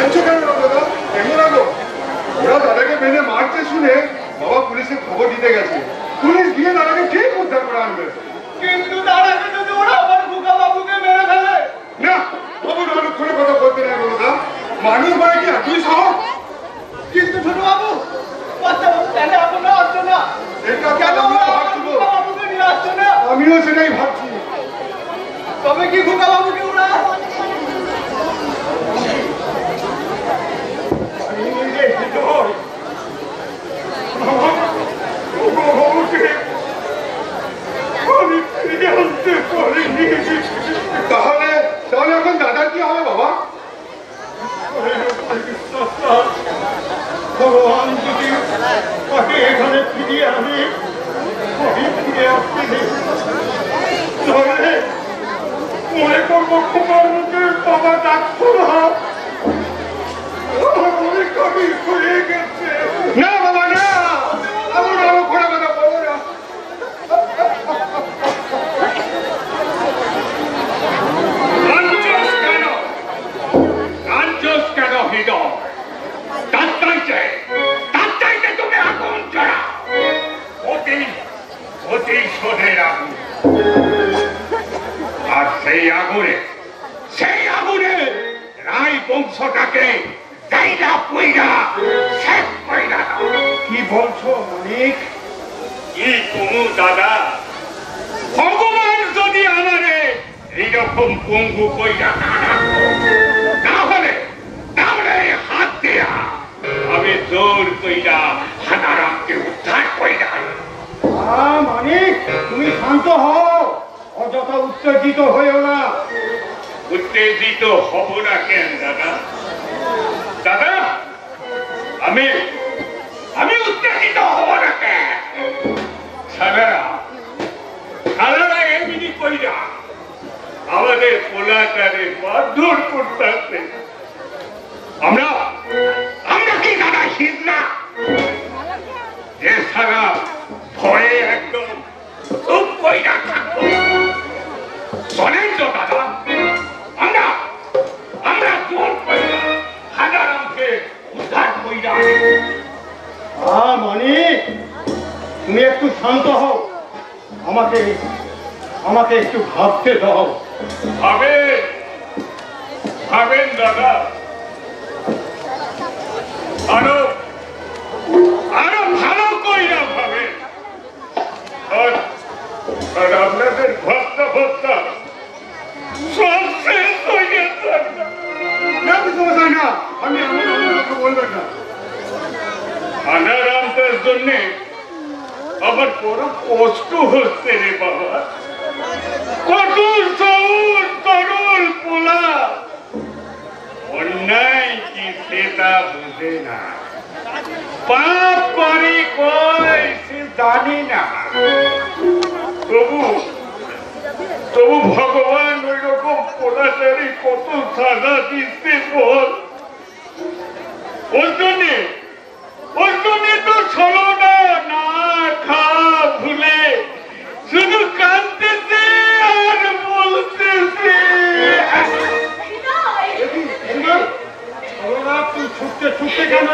কাঁদছো কেন দাদা? কেমন লাগো? ওরা দাদাকে বেঁধে মারতে শুনে বাবা পুলিশে খবর দিতে গেছে। পুলিশ গিয়ে দাদাকে ঠিক উদ্ধার করে আনবে। কিন্তু দাদাকে যদি ওরা আবার খোকা বাবুকে মেরে ফেলে? না, বাবু অনুক্ষণে কথা বলতে নেই দাদা। মানুষ মানে কি এতই সাহস? কিন্তু ছোট বাবু কেন এখনো আসছো না? কেন খোকা বাবুকে নিয়ে আসছো না? আমিও সেটাই ভাবছি। তবে কি খোকা বাবুকে ওরা তাহলে এখন দাদার কি হবে বাবা? ভগবান যদি তাকে এখানে ফিরিয়ে আনে ফিরে আসতে তাহলে মনে করবো খোকার মুখে বাবা ডাকতো না অনেক কবি হয়ে গেছে। না বাবা না, এমন আরো খোলা কথা বলো না। কেন হৃদয় তার চাইতে তুমি আগুন চড়া প্রতিশোধের আগুন। আর সেই আগুনে রায় বংশটাকে কি বলছো অনেক? কি তুমি দাদা? ভগবান যদি আমারে এইরকম পঙ্গু কইরা তাহলে হাত দেয়া আমি জোর কইরা হানারামকে উদ্ধার কইরা। মানিক, তুমি শান্ত হও, অযথা উত্তেজিত হয়েও না। উত্তেজিত হব না কেন দাদা? দাদা আমি উত্তেজিত হব না কেন? সারারা এমনি কইরা আমাদের পোলাটারে মারধর করতে আমরা কি দাদা হিজনা যে সারা ভয়ে একদম চুপ কইরা থাকবো? বলেন তো দাদা, আমরা জোর কইরা হাজারামকে উদ্ধার কইরা। মানিক, তুমি একটু শান্ত হও, আমাকে একটু ভাবতে দাও। ভাবেন দাদা, আরো ভালো কইরা ভাবেন। আর আপনাদের ভক্তা সব শেষ হয়ে গেছে। না, আমি বলবেন না। হানারামদের জন্য আবার বড় কষ্ট হচ্ছে রে বাবা। কত সৌর তরল পোলা অন্যায় কি সেটা বুঝে না, পাপ করে কয় সে জানি না। তবু ভগবান ওই রকম পোলাটারি কত সাজা দিচ্ছে বল। ওই জন্যে তো ছলো না খা ভুলে শুধু কাঁদতেছে আর বলতেছে। তুই ছুটতে কেন?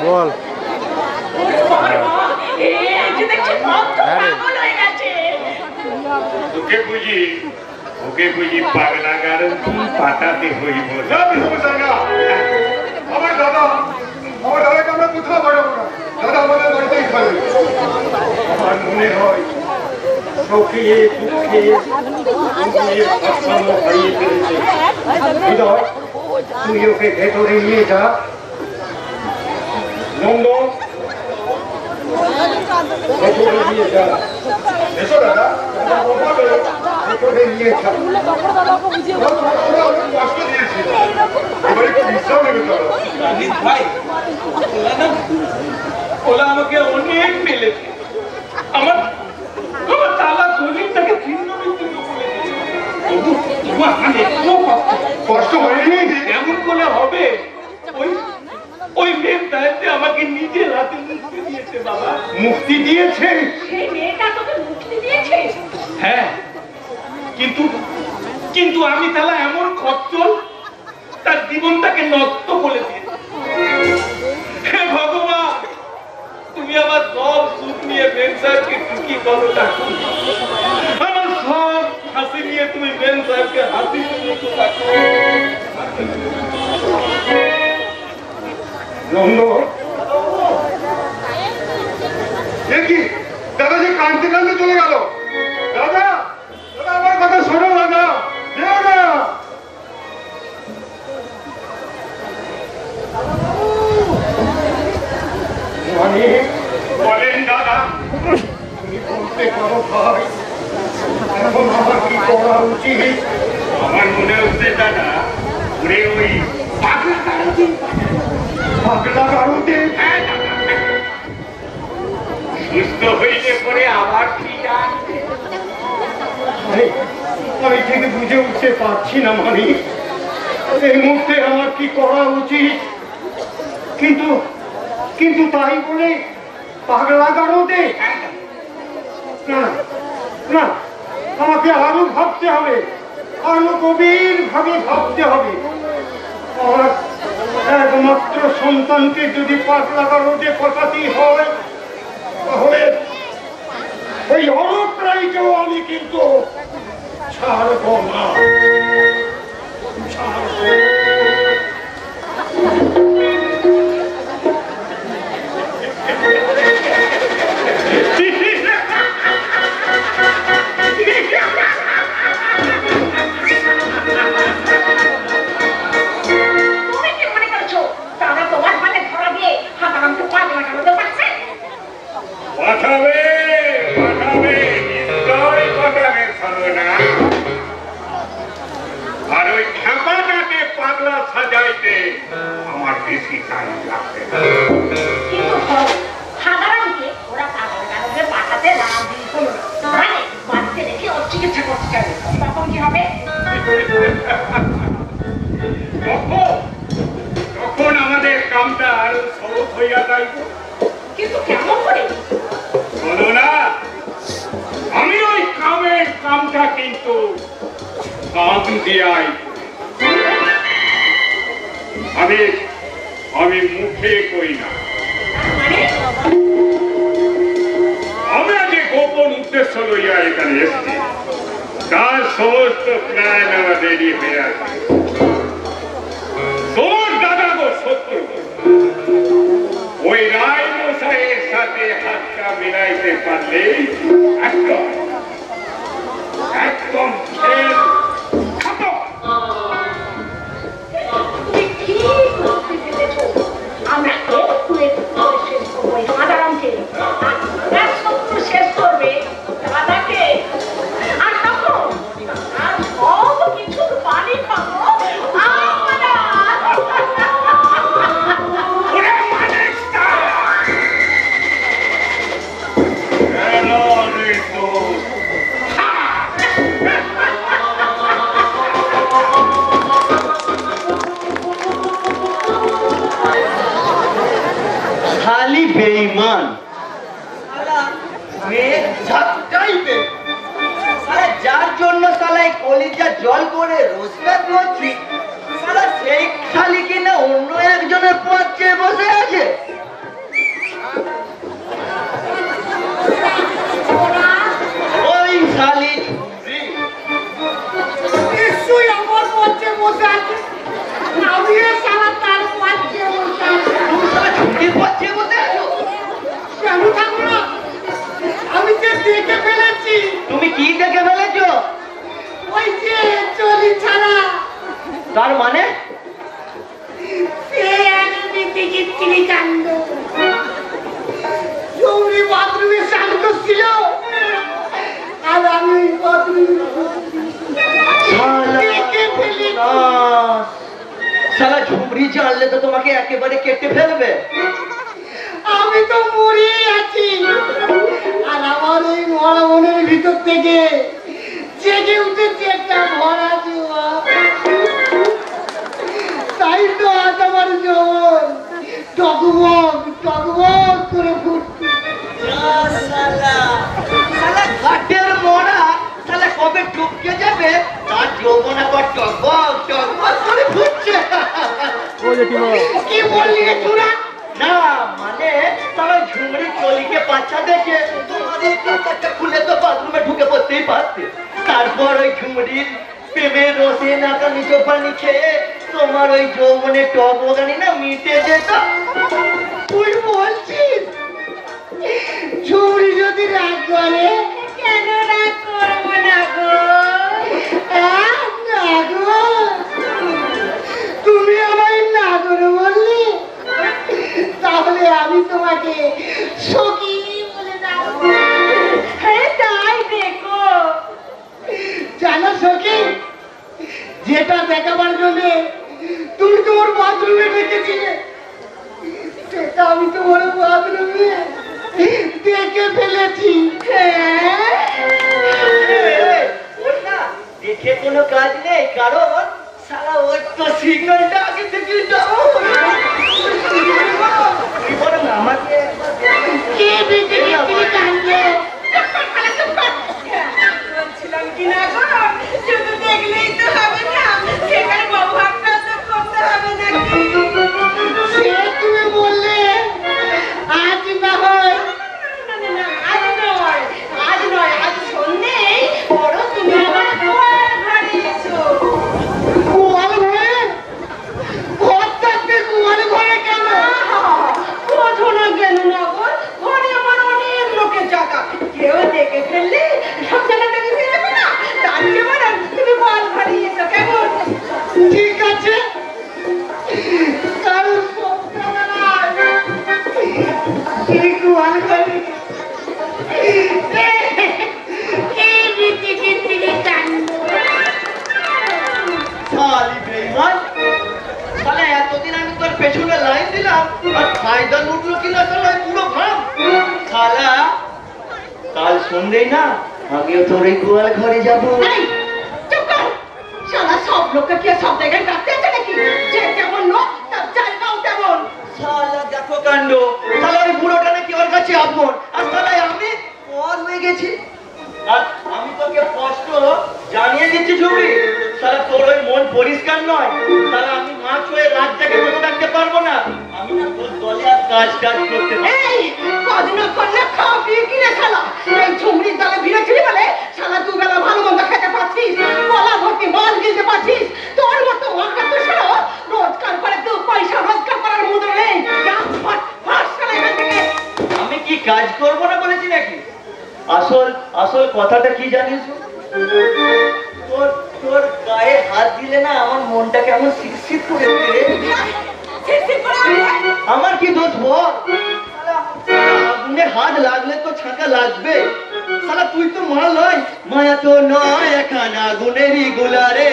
বল ওকে বুঝি পাগলা গারন্টি পাঠাতে হইব আমার দাদাকে আমরা কোথাও বাড়াবো না, দাদা আমাদের বাড়িতেই থাকবে। আমার মনে হয় সুখে দুঃখে ভারসাম্য হারিয়ে ফেলেছে। হৃদয়, তুই ওকে ভেতরে নিয়ে যা। নন্দ, ভেতরে নিয়ে যা। এসো দাদা, ভেতরে নিয়ে যা। আমরা অনেক কষ্ট দিয়েছি, এবার একটু বিশ্রাম নেবে দাদা। ভাই ওলা আমাকে অনেক মেলেছে, আমার তালা শরীরটাকে ছিন্ন বিচ্ছিন্ন করে কষ্ট হয়নি, এমন করে হবে। ওই মেয়ে সাহেবকে আমাকে নিজের হাতে মুক্তি দিয়েছে বাবা। মুক্তি দিয়েছে? সেই মেয়েটা তোকে মুক্তি দিয়েছে? হ্যাঁ, কিন্তু আমি তাহলে এমন খচ্চল, তার জীবনটাকে নষ্ট করে দিয়েছি। হে ভগবান, তুমি আমার সব সুখ নিয়ে মেন সাহেবকে টুকি করো ডাকো, আমার সব হাসি নিয়ে তুমি মেন সাহেবকে হাসি ডাকো। নন্দ, দেখি দাদা যে কাঁদতে কাঁদতে চলে গেল। দাদা, দাদা আমার কথা শোনো দাদা, যেও না। বলেন দাদা, তুমি বলতে পারো ভাই, এখন আমার কি করা উচিত? আমার মনে হচ্ছে দাদা, ওরে ওই পাগলা গারুতে সুস্থ হইলে পরে আবার ঠিক আছে। আমি ঠিক বুঝে উঠতে পারছি না মানে এই মুহূর্তে আমার কি করা উচিত। কিন্তু তাই বলে পাগলা গারদে না না, আমাকে আরো ভাবতে হবে, আরো গভীর ভাবে ভাবতে হবে। আমার একমাত্র সন্তানকে যদি পাগলা গারদে পাঠাতেই হয়, তাহলে ওই অরূপ রায়কেও আমি কিন্তু ছাড়ব না। তুমি কি মনে করছো তারা তোমার মানে ধরা দিয়ে হাতারামকে পাগলা গারদে পাঠাবে? পাঠাবে। বেশি টাইম লাগবে না। কিন্তু সাধারণকে ওরা কাগজে পাঠাতে নাম দিয়ে হলো মানে বাড়িতে রেখে ওর চিকিৎসা করতে চাইবে তখন কি হবে? তখন আমাদের কামটা আরো সহজ হইয়া যাইব। কিন্তু কেমন করে? বলো না, আমি ওই কামটা কিন্তু কাম দিয়াই আমি মুখে কই না। মানে আমরা যে গোপন উদ্দেশ্য লইয়া এখানে এসেছি তার সমস্ত প্ল্যান আমাদেরই হয়ে আছে। তোর দাদা গো শত্রু ওই রায় মশাইয়ের সাথে হাতটা মিলাইতে পারলে একদম খেল খতম। তুমি ঠিক বুঝতে পেরেছো। আমরা একটু শেষ করবো সাধারণকে আর শত্রু শেষ করবে দাদাকে আর তখন সব কিছুর পানি খাবো আমরা। খালি বেঈমান যার জন্য সালাই কলিজা জল করে রোজগার করছি সালা সেই খালি কিনা অন্য একজনের পথ চেয়ে বসে আছে। ওই শালি নিশ্চয়ই আমার পথে বসে আছে। আমি সারা তার পথে বসে আছি। তুমি সালা ছুটির পথ চেয়ে বসে আছো। কেন থাকবো না? আমি যে দেখে ফেলেছি। তুমি কি দেখে ফেলেছো? ওই যে চলি ছাড়া তার মানে সে একদিকে চিকিৎসিনী কাণ্ড জৌরি বাথরুমে স্নান করছিল আর আমি সালা ঝুমরি জানলে তো তোমাকে একেবারে কেটে ফেলবে। আমি তো মরে আছি আর আমার এই মরা মনের ভিতর থেকে জেগে উঠেছে একটা ভরা জোয়া। তাই তো আজ আমার জোর টকবক টকবক করে ফুটছে। ঘাটের মোড়া তাহলে কবে টুপকে যাবে তার যৌবন আবার টকবক টকবক করে ফুটছে। কি বললি রে তোরা? না মানে তারা ঝুমরি চলিকে বাচ্চা দেখে তোমাদের কাঁচাটা খুলে তো বাথরুমে ঢুকে পড়তেই পারতে। তারপর ওই ঝুমরির প্রেমের রসে নাকা নিচো পানি খেয়ে তোমার ওই যৌবনে টক বগানি না মিটে যেত। তুই বলছিস ঝুমরি যদি রাগ করে? কেন রাগ করবো না গো? না গো, তুমি আমায় না করে বললি তাহলে আমি তোমাকে সখী বলে ডাকবো। হ্যাঁ তাই দেখো। জানো সখী, যেটা দেখাবার জন্য তুমি তোমার বাথরুমে রেখেছিলে সেটা আমি তোমার বাথরুমে দেখে ফেলেছি। দেখে কোনো কাজ নেই, কারণ সারা ওর তো সিগন্যালটা আগে থেকে যাবো। আমাকে বলছিলাম কি না গো, শুধু দেখলেই তো হবে না, সেখানে ব্যবহারটা তো করতে হবে নাকি? সে তুমি বললে আজ না হয়, আজ নয়, আজ সন্ধ্যেই বড় তুমি আমার গোয়াল ঘরে এসো। গোয়াল ঘরে? ঘর থাকতে গোয়াল ঘরে কেন? বোঝো না কেন না গো? ঘরে আমার অনেক আমিও তোর এই গোয়াল ঘরে যাবো। চুপ কর, শালা সব লোককে কি সব জায়গায় রাখতে আছে নাকি? যে যেমন লোক তার জায়গাও তেমন। শালা দেখো কাণ্ড, শালা ওই বুড়োটা নাকি ওর কাছে আপন, আর শালা আমি পর হয়ে গেছি। আর আমি তোকে স্পষ্ট জানিয়ে দিচ্ছি ঝুমরি, শালা তোর ওই মন পরিষ্কার নয়। শালা আমি মাছ হয়ে রাতটাকে বসে থাকতে পারবো না। আমি না তোর দলে আর কাজ করতে পারবো। এই কদিন করলে খাওয়া দিয়ে কিনে শালা এই ঝুমরির দলে ভিড়েছিলি বলে শালা দুবেলা ভালো মন্দ খেতে পারছিস, গলা ভর্তি মাল কিনতে পারছিস। তোর মতো ওয়াকা তো শালা রোজগার করে দু পয়সা রোজগার করার মতো নেই। আমি কি কাজ করবো না বলেছি নাকি? আসল কথাটা কি জানিস? তোর গায়ে হাত দিলে না আমার মনটা কেমন শিরশির করে রে। আমার কি দোষ বল? আগুনে হাত লাগলে তো ছাকা লাগবে। শালা তুই তো মাল নয়। মায়া তো নয় এখন আগুনেরই গুলা রে,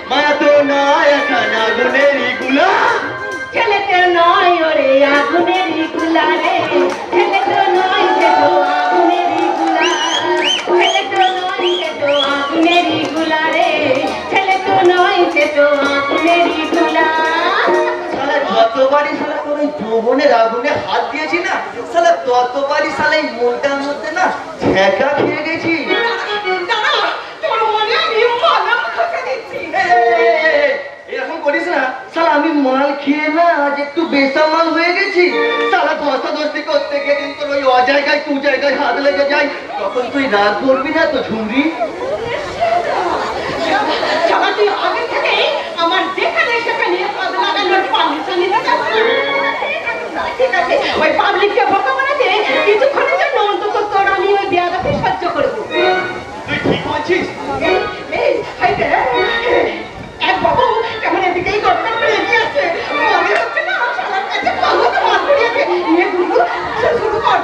মায়া তো নয় এখন আগুনেরই গুলা। ছেলে তো নয় ওরে আগুনেরই গুলা রে, ছেলে তো নয় সে তো আগুনেরই গুলা, ছেলে তো নয় সে তো আগুনেরই গুলা রে, ছেলে তো নয় সে তো আগুনেরই গুলা। শালা যতবারই শালা তোর ওই যৌবনের আগুনে হাত দিয়েছি না, শালা ততবারই শালা এই মনটার মধ্যে না ঝেঁকা খেয়ে গেছি। এরকম করিস না শালা, আমি মাল খেয়ে না আজ একটু বেসামাল হয়ে গেছি। শালা ধস্তাধস্তি করতে গিয়ে কিন্তু ওই অজায়গায় তু জায়গায় হাত লেগে যায়, তখন তুই রাগ করবি না তো ঝুমরি? তুই আগে থেকে আমার যেখানে সেখানে হাত লাগানোর পারমিশন নিতে যাবো। ঠিক আছে, ওই পাবলিককে বোকা বানাতে কিছুক্ষণের জন্য অন্তত তোর আমি ওই বিয়াদাকে সহ্য করবো। তুই ঠিক বলছিস? এক বাবু কেমন এদিকেই গড়গড় করে এগিয়ে আসছে, মনে হচ্ছে না শালার কাছে পাগল মার করিয়েছে। নিয়ে গুরু শুরু কর।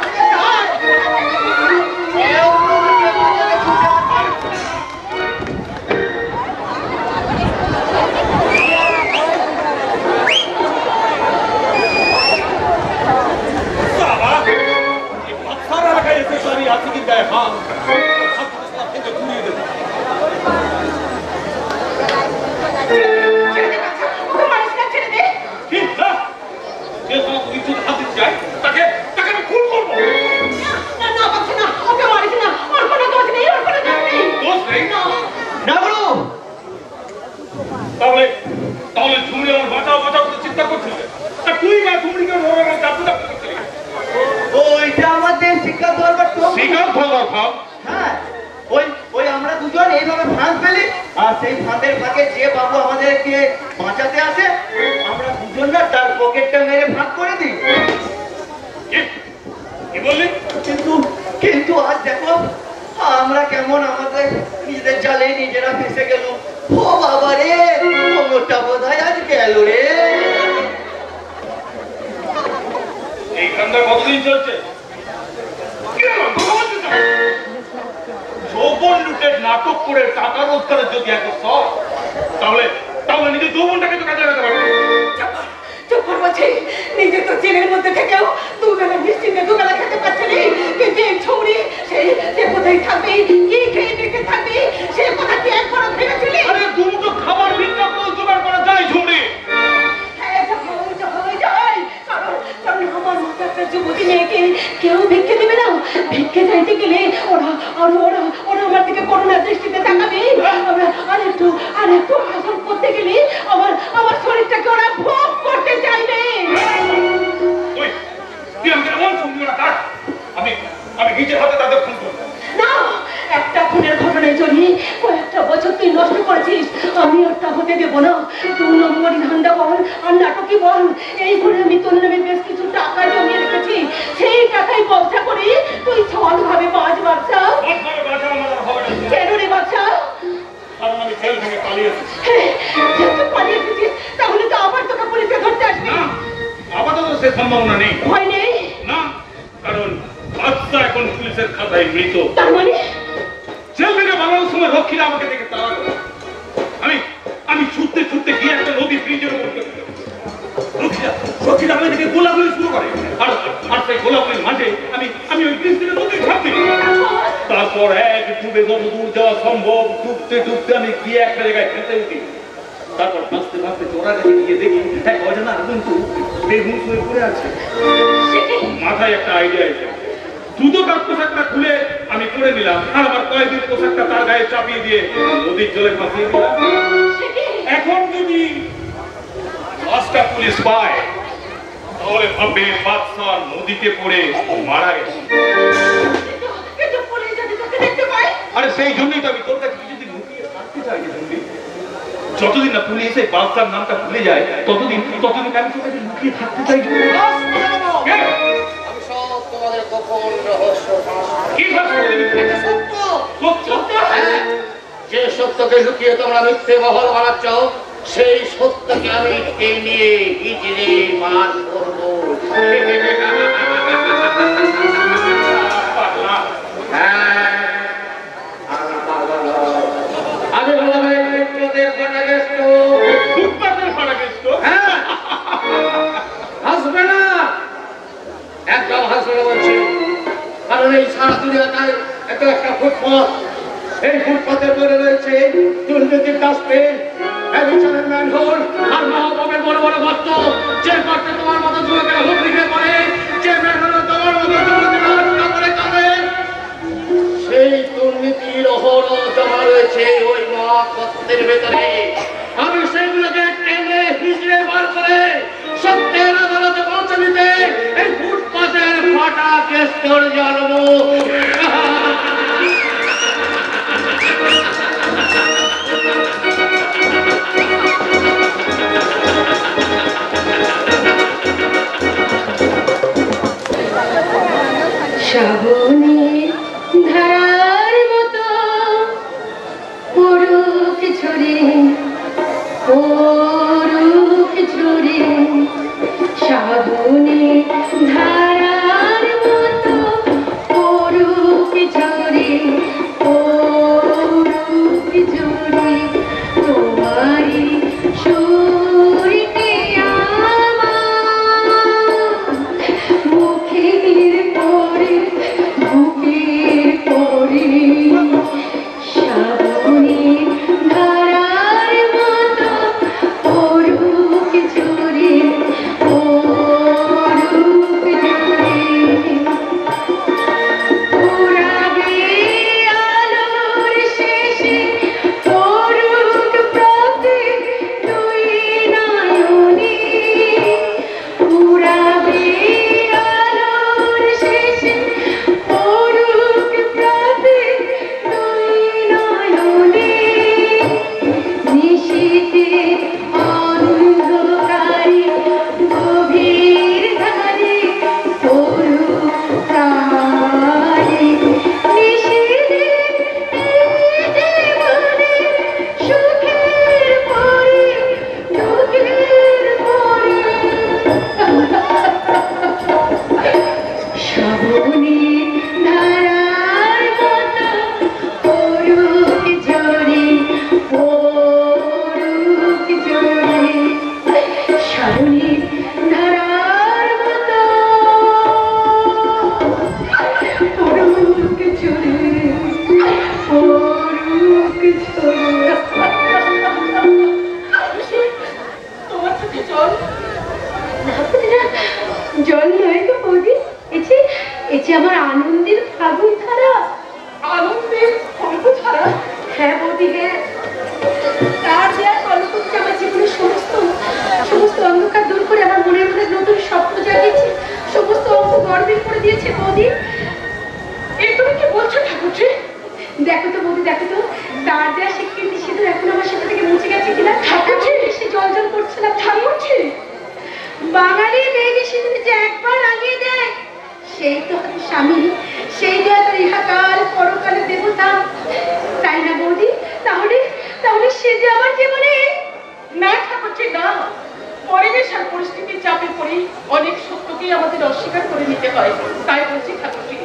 তাহলে ঝুমরি আমার বাঁচাও বাঁচাও করে চিন্তা করছিল, তা তুই না ঝুমরিকে ওইটা আমাদের শিকার ধরবার তো শিকার ধরবার ভাব। হ্যাঁ, ওই আমরা দুজন এইভাবে ফাঁদ ফেলি, আর সেই ফাঁদের ফাঁকে যে বাবু আমাদেরকে বাঁচাতে আসে আমরা দুজন না তার পকেটটা মেরে ফাঁক করে দিই। কি বললি? কিন্তু আজ দেখো আমরা কেমন আমাদের নিজেদের জালে নিজেরা ফেসে গেল। ও বাবা রে, কোমরটা বোধহয় আজ গেল রে। এই ঠান্ডা কতদিন চলছে? যৌবন লুটের নাটক করে টাকা রোজগারের যদি এত শখ, তাহলে নিজের যৌবনটাকে তো কাজে লাগাতে পারবে। চুপ কর বলছি, নিজে তো জেলের মধ্যে থেকেও দুবেলা নিশ্চিন্তে দুবেলা খেতে পারছে না। কিন্তু এই ছৌরি সে কোথায় থাকবে, কি খেয়ে দেখে থাকবে, সে কথা কি একবারও ভেবেছিলি? আরে দুটো খাবার ভিন্ন করে জোগাড় করা যায় ঝুমরি। কারণ আমার মতো একটা যুবতী মেয়েকে কেউ ভিক্ষে দেবে না। ভিক্ষে চাইতে গেলে ওরা আমার দিকে করোনা দৃষ্টিতে তাকাবে। আর একটু হাসন করতে গেলে আমার শরীরটাকে ওরা ভোগ করতে চাইবে। তুই আমাকে এমন সঙ্গী না কাট, আমি নিজের হাতে তাদের খুন করবো না। একটা খুনের ঘটনায় জড়িয়ে কয়েকটা বছর তুই নষ্ট করেছিস, আমি ওটা হতে দেবো না। 2 নম্বরই ধান্দা বল আর নাটকই বল, এই করে আমি তোর নামে বেশ কিছু টাকা জমিয়ে রেখেছি। সেই টাকায় ব্যবসা করে তুই সৎভাবে বাঁচ বাচ্চা। কেন রে বাচ্চা? আমি জেল থেকে পালিয়েছি। পালিয়ে এসেছিস, তাহলে তো আবার তোকে পুলিশে ধরতে আসবি। আপাতত সে সম্ভাবনা নেই। ভয় নেই না, কারণ বাচ্চা এখন পুলিশের খাতায় মৃত। তার মানে জেল থেকে বানানোর সময় রক্ষীরা আমাকে দেখে তাড়া করে। আমি ছুটতে গিয়ে একটা নদী ব্রিজের উপর রক্ষীরা আমাকে দেখে গোলাগুলি শুরু করে। আর সেই গোলাগুলির মাঝে আমি ওই ব্রিজ থেকে নদী ঝাঁপ দিই। তারপর এক ডুবে যত দূর যাওয়া সম্ভব ডুবতে ডুবতে আমি গিয়ে একটা জায়গায় ফেলতে উঠি। তারপর ভাসতে ভাসতে চোরার কাছে গিয়ে দেখি এক অজানা কিন্তু বেগুন হয়ে পড়ে আছে। মাথায় একটা আইডিয়া এসে দুটোকার পোশাকটা খুলে আমি পরে নিলাম আর আমার কয়েকদিন পোশাকটা তার গায়ে চাপিয়ে দিয়ে নদীর জলে ভাসিয়ে দিলাম। এখন যদি লাশটা পুলিশ পায় তাহলে ভাববে বাদশাহ নদীতে পড়ে মারা গেছে। আরে সেই জন্যই তো আমি তোর কাছে কিছুদিন লুকিয়ে থাকতে চাই। যতদিন না পুলিশ এই বাদশার নামটা ভুলে যায় ততদিন আমি তোর কাছে লুকিয়ে থাকতে চাই। আমি সব তোমাদের গোপন রহস্য কি সত্য? যে সত্যকে লুকিয়ে তোমরা মিথ্যে বহল বানাচ্ছ সেই সত্যকে আমি নিয়ে হিজড়ে পার করবো। আমি ভাবে হাসবে না, একদম হাসবে না বলছি। কারণ এই সারা দুনিয়াটায় এত একটা ফুটপাথ, এই ফুটপাথের পরে রয়েছে দুর্নীতির ডাস্টবিন, অ্যাডিকশনের ম্যানহোল আর মহাপাপের বড় বড় গর্ত। যে গর্তে তোমার মতো যুবকেরা হুক লিখে পড়ে, যে ম্যানহোলে তোমার মতো যুবকেরা হত্যা করে কাঁদে, সেই দুর্নীতির অহরহ জমা রয়েছে ওই মহাগর্তের ভেতরে। আমি সেগুলোকে টেনে হিজড়ে বার করে সত্যের আদালতে পৌঁছে দিতে এই ফুটপাথের ফাটা কেস্তর জন্ম। শ্রাবণের ধারার মতো পড়ুক ঝরে, পড়ুক ঝরে, শ্রাবণের ধারার মতো পড়ুক ঝরে, পড়ুক ঝরে, তোমারই সুরকে আমার মুখের পরে বুকের পরে শ্রাবণের ধারার মতো পড়ুক ঝরে, পড়ুক ঝরে, উড়াবে আলোর শেষে পড়ুক প্রতি দুই নয়নে, উড়াবে আলোর শেষে পড়ুক প্রতি দুই নয়নে, নিশীথে অন্ধকারে গভীর ধারে পড়ুক প্রাণে, নিশীথে জীবনে সুখের পরে দুঃখের পরে শ্রাবণের ধারার মতো পড়ুক ঝরে, পড়ুক ঝরে, শ্রাবণের ধারার মতো পড়ুক ঝরে, পড়ুক ঝরে। তোমার চোখে জল? জল নয় তো বৌদি, এছে আমার আনন্দের ফাগুন ধারা। আনন্দের কল্প ছাড়া? হ্যাঁ বৌদি, হ্যাঁ। তার দেয়া কল্পকে আমার জীবনের সমস্ত অন্ধকার দূর করে আমার মনের মধ্যে নতুন স্বপ্ন জাগিয়েছে, সমস্ত অঙ্ক গর্বিল করে দিয়েছে বৌদি। এই তুমি কি বলছো ঠাকুরজি? দেখো তো বৌদি, দেখো তো তার দেয়া স্বীকৃতি সিঁদুর এখন আমার সাথে থেকে মুছে গেছে কিনা। ঠাকুরজি! সে জল জল করছে না ঠাকুরজি। বাঙালি মেয়েকে সিঁদুর যে একবার লাগিয়ে দেয় সেই তো স্বামী, সেই দেয়া তার ইহাকাল পরকালে দেবতা, তাই না বৌদি? তাহলে তাহলে সে যে আমার জীবনে। না ঠাকুরজি না, পরিবেশ আর পরিস্থিতির চাপে পড়ে অনেক সত্যকেই আমাদের অস্বীকার করে নিতে হয়। তাই বলছি ঠাকুরজি,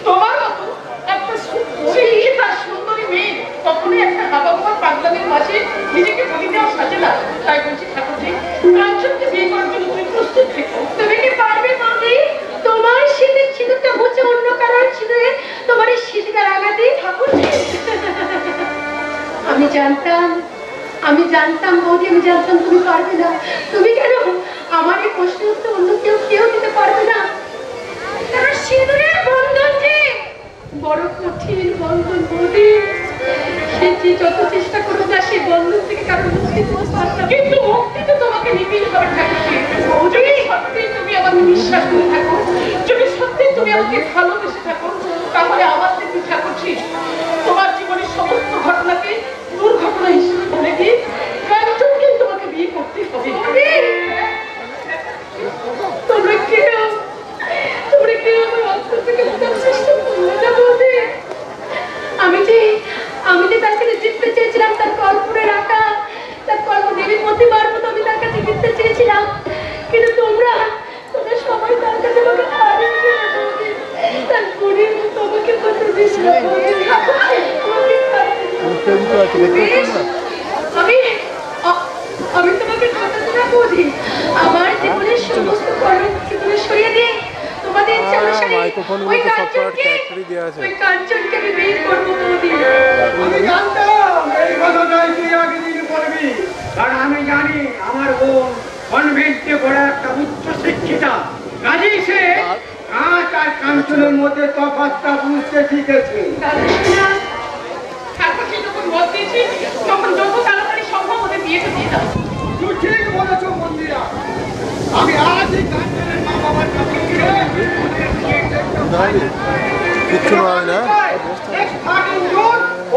তোমার মতো একটা সুন্দরী মেয়ে কখনোই একটা হাবা হাবা পাগলামের মাঝে নিজেকে বলি দেওয়া সাজে না। তাই বলছি ঠাকুরজি, কাঞ্চনকে বিয়ে করার জন্য তুমি প্রস্তুত থেকো। তুমি কি পারবে বৌদি? তোমার শীতের সিঁদুরটা মুছে অন্য কারোর সিঁদুরে তোমার এই সিঁদুরটা লাগাতে? জানতাম বৌদি, আমি জানতাম তুমি পারবে না। তুমি কেন আমার এই প্রশ্নের উত্তর অন্য কেউ দিতে পারবে না? তার সিঁদুরের বন্ধন যে বড় কঠিন বন্ধন বৌদি, সে যত চেষ্টা করো না সেই বন্ধন থেকে কারো মুক্তি দিতে পারতাম, কিন্তু মুক্তি তো তোমাকে নিতেই হবে ঠাকুরজি। যদি সত্যি তুমি আমাকে বিশ্বাস করে থাকো, যদি সত্যি তুমি আমাকে ভালোবেসে থাকো, তাহলে আমার থেকে ঠাকুরজি তোমার জীবনের সমস্ত ঘটনাকে দুর্ঘটনা হিসেবে বলে দিয়ে কাঞ্চনকে তোমাকে বিয়ে করতে হবে। তোমরা কেউ আমার অন্তর থেকে বোঝার চেষ্টা করলে না বৌদি। আমি যে তার কাছে জিততে চেয়েছিলাম, তার কল্পনে রাখা, তার কর্মদেবীর মধ্যে মতো আমি তার কাছে জিততে চেয়েছিলাম, কিন্তু তোমরা সবাই তার কাছে আমাকে হারিয়ে দিলে বৌদি। তার পরের মতো আমাকে কত দিয়েছিল বৌদি। আমি তোমাকে কথা দিলাম বৌদি, আমার জীবনের সমস্ত কর্ম জীবনে সরিয়ে দিয়ে তোমাদের ইচ্ছা অনুসারে ওই কাঞ্চনকে আমি বিয়ে করবো বৌদি। আমি জানতাম এই কথাটাই তুই আগের দিন বলবি, কারণ আমি জানি আমার বোন কনভেন্টে পড়া একটা উচ্চ শিক্ষিতা, কাজেই সে কাঁচ আর কাঞ্চনের মধ্যে তফাৎটা বুঝতে শিখেছে। ঠাকুরজি যখন মত দিয়েছি তখন যত তাড়াতাড়ি সম্ভব ওদের বিয়েটা দিয়ে দাও। তুই ঠিক বলেছ মন্দিরা, আমি আজই কাঞ্চনের মা বাবার কাছে গিয়ে কিচ্ছু নয় না,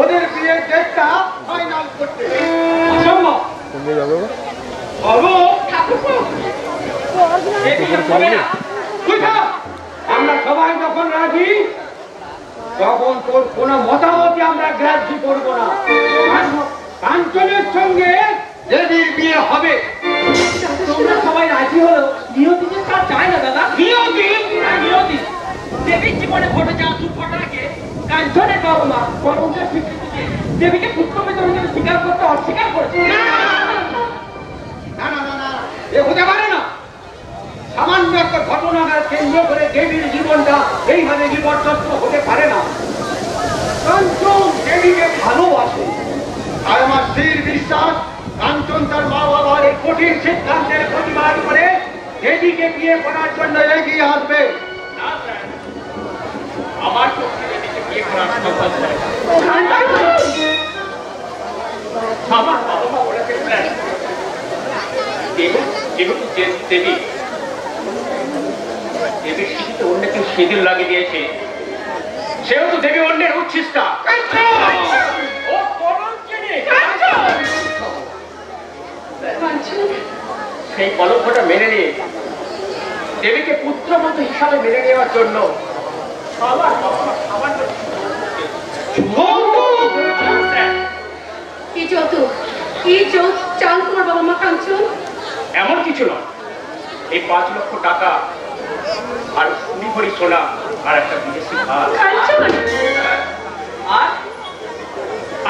ওদের বিয়ের ডেটটা ফাইনাল করতে অসম্ভব। তুমি যাবে আমরা সবাই যখন রাজি, তখন তোর কোন মতামতই আমরা গ্রাহ্য করবো না। কাঞ্চনের সঙ্গে দেবীর বিয়ে হবে। তোমরা সবাই রাজি হলো, নিয়তি যে তা চায় না দাদা। নিয়তি দেবীর জীবনে ঘটে যাওয়া দুর্ঘটনাকে কাঞ্চনের বাবা মা কর্মচার স্বীকৃতি দিয়ে দেবীকে পুত্র বিতরণের স্বীকার করতে অস্বীকার করেছে। না, এ হতে পারে না। সামান্য একটা ঘটনাকে কেন্দ্র করে দেবীর জীবনটা এইভাবে বিপর্যস্ত হতে পারে না। কাঞ্চন দেবীকে ভালোবাসে, আর আমার স্থির বিশ্বাস কাঞ্চন তার মা বাবার এই কঠিন সিদ্ধান্তের প্রতিবাদ করে দেবীকে বিয়ে করার জন্য এগিয়ে আসবে। আমার পক্ষে দেবীকে বিয়ে করার সম্ভব নয়। আমার বাবা মা বলেছিলেন যেহেতু দেবীর শিশুতে অন্য কেউ সেদিন লাগিয়ে দিয়েছে, সেহেতু দেবী অন্যের উচ্ছিষ্টা। সেই কলঙ্কটা মেনে নিয়ে দেবীকে পুত্রবধূ হিসাবে মেনে নেওয়ার জন্য চাল তোমার বাবা মা কাঞ্চন? এমন কিছু নয়, এই 5 লক্ষ টাকা আর 20 ভরি সোনা আর একটা বিদেশি ভাত।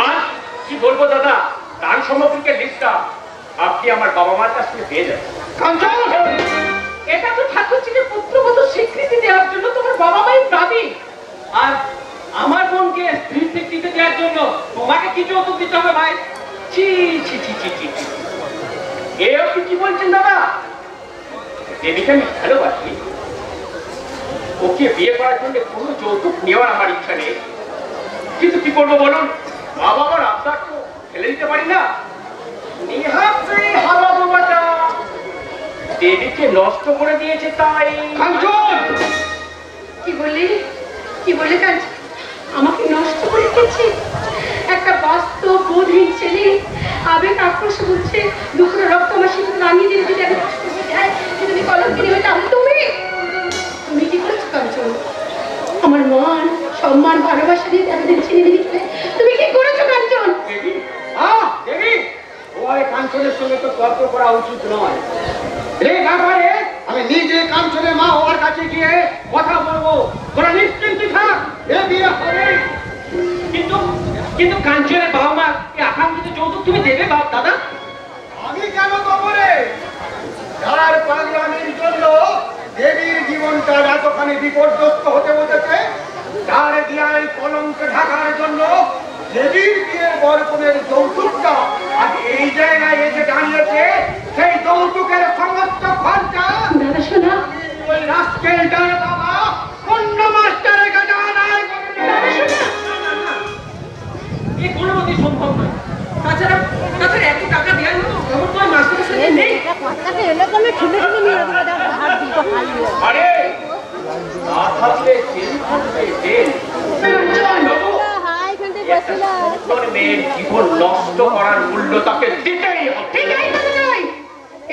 আর কি বলবো দাদা, দান সামগ্রীর লিস্টটা আপনি আমার বাবা মার কাছ থেকে পেয়ে যাবেন। এটা তো ঠাকুরজিকে পুত্রবধূ স্বীকৃতি দেওয়ার জন্য তোমার বাবা মায়ের দাবি, আর আমার বোনকে স্ত্রী স্বীকৃতি দেওয়ার জন্য তোমাকে কি যৌতুক দিতে হবে ভাই? ছি ছি ছি ছি ছি, এ আপনি কি বলছেন দাদা? দেবীকে আমি ভালোবাসি, ওকে বিয়ে করার জন্য কোনো যৌতুক নেওয়ার আমার ইচ্ছা নেই, কিন্তু কি করবো বলুন, মা বাবার আবদার তো ফেলে দিতে পারি না। দেবীকে নষ্ট করে দিয়েছে তাই। কি বললে কাঞ্চন? আমাকে নষ্ট করে দিয়েছে? একটা বাস্তব বোধহীন ছেলে আবেগ আক্রোশ বলছে দুপুরে রক্ত আমার সিঁদুর রাঙিয়ে দিলে যদি আমি নষ্ট হয়ে যায়, যদি কলঙ্কিনী হই, তাহলে তুমি কি করেছো কাঞ্চন? আমার মান সম্মান ভালোবাসা দিয়ে এতদিন ছিনিয়ে দিলে তুমি কি করেছো কাঞ্চন? কাঞ্চনের সঙ্গে তো তর্ক করা উচিত নয়। এই ব্যাপারে আমি নিজে কাঞ্চনের মা হওয়ার কাছে গিয়ে কথা বলবো। তোরা নিশ্চিন্ত থাক, এ বিয়ে হবে। কিন্তু কাঞ্চনের বাবা মা আকাঙ্ক্ষিত যৌতুক তুমি দেবে বাপ দাদা? আমি কেন দেবো রে? যার পাগলামির জন্য দেবীর জীবনটা এতখানি বিপর্যস্ত হতে বসেছে, তার দিয়ায় কলঙ্ক ঢাকার জন্য দেবীর বিয়ের বরকনের যৌতুকটা আজ এই জায়গায় এসে দাঁড়িয়েছে। সেই যৌতুকের সমস্ত খরচা দাদা শোনা, ওই রাস্কেলটার বাবা অন্য মাস্টারের কাছে আনায়। দাদা শোনা, এ কোনো মতেই সম্ভব নয়। তাছাড়া এত টাকা দেওয়ার মতো খবর তো মাস্টারের সাথে নেই। আরে না থাকলে জেল থাকবে, জেল। মেয়ের জীবন নষ্ট করার মূল্য তাকে দিতেই হবে।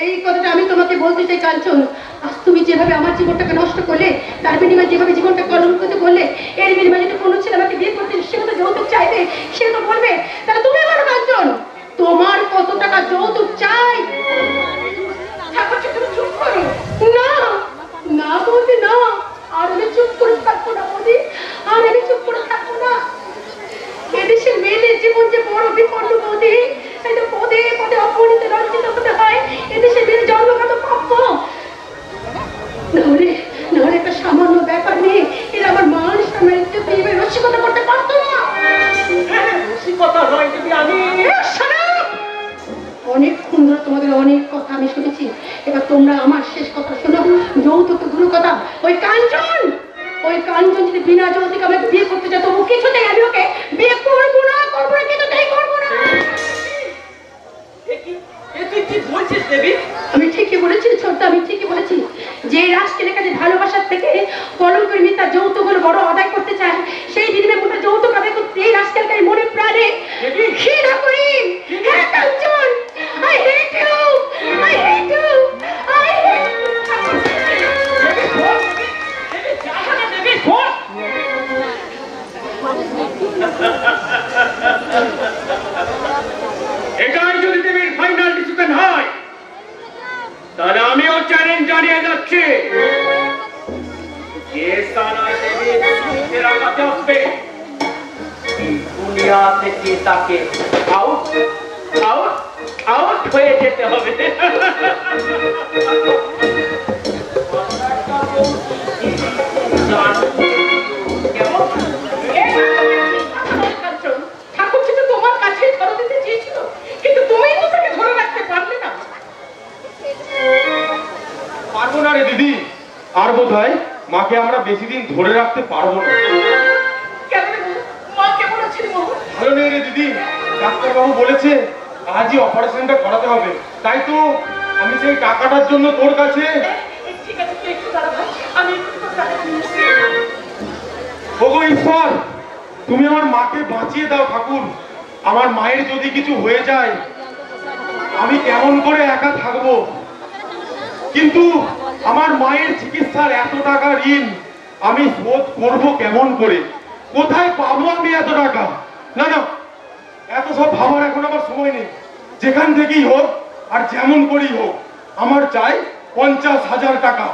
এই কথাটা আমি তোমাকে বলতে চাই কাঞ্চন। আজ তুমি যেভাবে আমার জীবনটাকে নষ্ট করলে, তার বিনিময়ে যেভাবে জীবনটা কলঙ্কিত করলে, এর বিনিময়ে যদি কোনো ছেলে আমাকে বিয়ে করতে সে তো যৌতুক চাইবে, সে তো বলবে, তাহলে তুমি বলো কাঞ্চন তোমার কত টাকা যৌতুক চাই? তুমি চুপ করো। না না বলতে না, আর আমি চুপ করে থাকবো না বৌদি, আর আমি চুপ করে থাকবো না। এদেশের মেয়েদের জীবন যে বড় বিপন্ন বৌদি, তাই তো পদে পদে অপমানিত লজ্জিত হতে হয়। এদেশের মেয়ের জন্মগত প্রাপ্য। নাহলে একটা সামান্য ব্যাপার নিয়ে এরা আমার মান সম্মান রসিকতা করতে পারতো না। রসিকতা নয় যদি আমি অনেকক্ষণ ধরে তোমাদের অনেক কথা আমি শুনেছি, এবার তোমরা আমার শেষ কথা শোনো। যৌতুক গুরু কথা, ওই কাঞ্চন যদি বিনা যৌতুক আমাকে বিয়ে করতে চায়, তবু কিছুতেই আমি ওকে বিয়ে করবো না, কিছুতেই করবো না। আমি ঠিকই বলেছি ছোট্ট, আমি ঠিকই বলেছি। যে রাষ্ট্রের কাছে ভালোবাসার থেকে কলঙ্কের মিথ্যা যৌতুকগুলো বড় আদায় করতে চায়, সেই দিনে মোটা যৌতুক আদায় করতে এই রাষ্ট্রের মনে প্রাণে ঘৃণা করি। হ্যাঁ কাঞ্চন, I hate you, I hate you, I hate you. এটাই যদি দেবীর ফাইনাল ডিসিশন হয়, তাহলে আমিও চ্যালেঞ্জ জানিয়ে যাচ্ছি, যে সারা দেবীর সুখের আঘাতে আসবে, দুনিয়া থেকে তাকে আউট আউট আউট হয়ে যেতে হবে। তোমার কাছে ধরে দিতে চেয়েছিল, কিন্তু তুমি তো তাকে ধরে রাখতে পারলে না। পারবো না রে দিদি, আর বোধ হয় মাকে আমরা বেশি দিন ধরে রাখতে পারবো না। কেন মা কেমন আছেন? ভালো নেই রে দিদি, ডাক্তারবাবু বলেছে আজই অপারেশনটা করাতে হবে। তাই তো আমি সেই টাকাটার জন্য তোর কাছে। ঠিক আছে, তুই একটু দাঁড়া ভাই, আমি একটু টাকা নিয়ে আসছি। ওগো ঈশ্বর, তুমি আমার মাকে বাঁচিয়ে দাও ঠাকুর। আমার মায়ের যদি কিছু হয়ে যায়, আমি কেমন করে একা থাকবো? কিন্তু আমার মায়ের চিকিৎসার এত টাকা ঋণ আমি শোধ করবো কেমন করে? কোথায় পাবো আমি এত টাকা? না না, এত সব ভাবার এখন আমার সময় নেই। যেখান থেকেই হোক আর যেমন করেই হোক, আমার চাই 50,000 টাকা।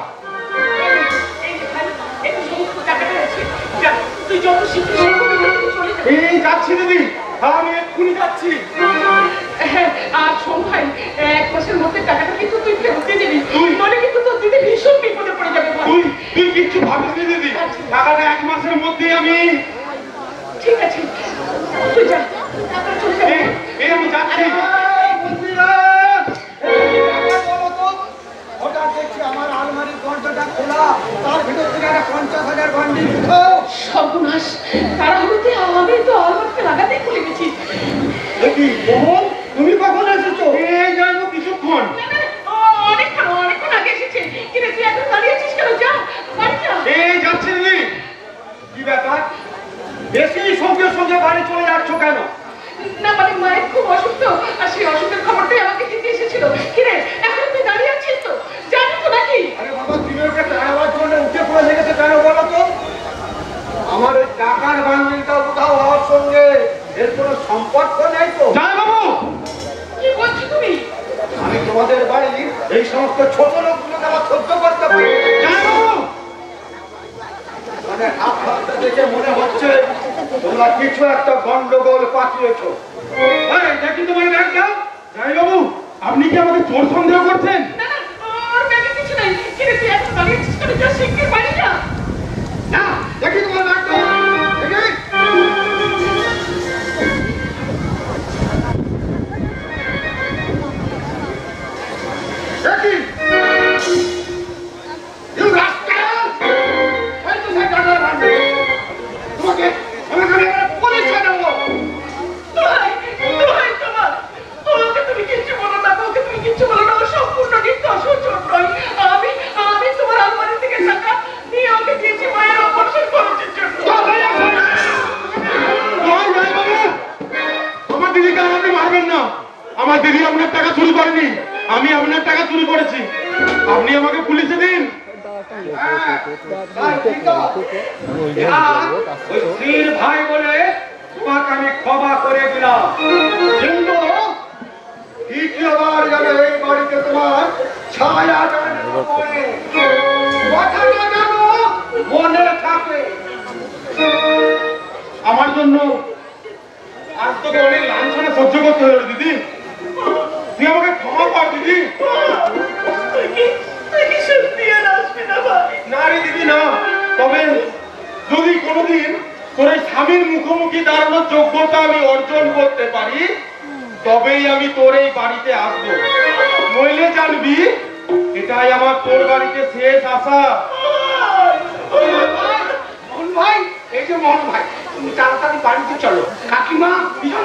এই যাচ্ছি দিদি, আমি এক্ষুনি যাচ্ছি। আর শোন ভাই, 1 মাসের মধ্যে টাকাটা কিন্তু তুই ফেরত দিয়ে দিবি, নইলে কিন্তু তোর দিদি ভীষণ বিপদে পড়ে যাবে। তুই কিচ্ছু ভাবিস নি দিদি, টাকাটা 1 মাসের মধ্যে আমি। ঠিক আছে, তুই যা, চলে যাবে। আমি যাচ্ছি। হঠাৎ দেখছি আমার আলমারির দরজাটা খোলা, তার ভিতর থেকে একটা 50,000 বান্ডিল। সর্বনাশ, তাড়াহুড়োতে আমি তো আলমারিতে লাগাতেই ভুলে গেছি। তুমি কখন এসেছো? এই যাইবো কিছুক্ষণ। অনেকক্ষণ আগে এসেছে। কিন্তু তুই এখন দাঁড়িয়েছিস কেন? যা, বাড়ি যা। এই যাচ্ছি দিদি। কি ব্যাপার, বেশি সঙ্গে সঙ্গে বাড়ি চলে যাচ্ছ কেন? না মানে মায়ের খুব অসুস্থ, আর সেই অসুখের খবরটাই আমাকে দিতে এসেছিল। কিরে, এখন তুই দাঁড়িয়ে আছিস তো? জানি তো নাকি? আরে বাবা, তুমি ওকে টাকার জন্য উঠে পড়ে লেগেছে কেন বলো তো? আমার ওই টাকার বান্ডিলটা কোথাও হওয়ার সঙ্গে এর কোনো সম্পর্ক নেই তো? যাই বাবু, কি বলছো তুমি? আমি তোমাদের বাড়ি এই সমস্ত ছোট লোকগুলোকে আমার সহ্য করতে পারি। যাই বাবু। মানে আপনাদের দেখে মনে হচ্ছে তোমরা কিছু একটা গন্ডগোল পাঠিয়েছো। দেখি তোমার ব্যাগটা। যাই বাবু, আপনি কি আমাকে চোর সন্দেহ করছেন? না না, ওর ব্যাগে কিছু নাই। কিরে, তুই এখন দাঁড়িয়ে আছিস কেন? যা, শিগগির বাড়ি যা। না, দেখি তোমার ব্যাগটা। দেখি ভাববেন না আমার দিদি আপনার টাকা চুরি করেনি, আমি আপনার টাকা চুরি করেছি। আপনি আমাকে পুলিশে দিন। ওই স্ত্রীর ভাই বলে তোমাকে আমি ক্ষমা করে দিলাম, কিন্তু দ্বিতীয়বার যেন এই বাড়িতে তোমার ছায়া যেন পড়ে, কথাটা যেন মনে থাকে। আমার জন্য আজ তোকে অনেক লাঞ্ছনা সহ্য করতে হলো দিদি। তুই আমাকে ক্ষমা কর দিদি। না রে দিদি না, তবে যদি কোনোদিন তোর এই স্বামীর মুখোমুখি দাঁড়ানোর যোগ্যতা আমি অর্জন করতে পারি, তবেই আমি তোর এই বাড়িতে আসবো। নইলে জানবি এটাই আমার তোর বাড়িতে শেষ আশা। মোহন ভাই, এই যে মোহন ভাই, তুমি তাড়াতাড়ি বাড়িতে চলো। কাকিমা, বিশাল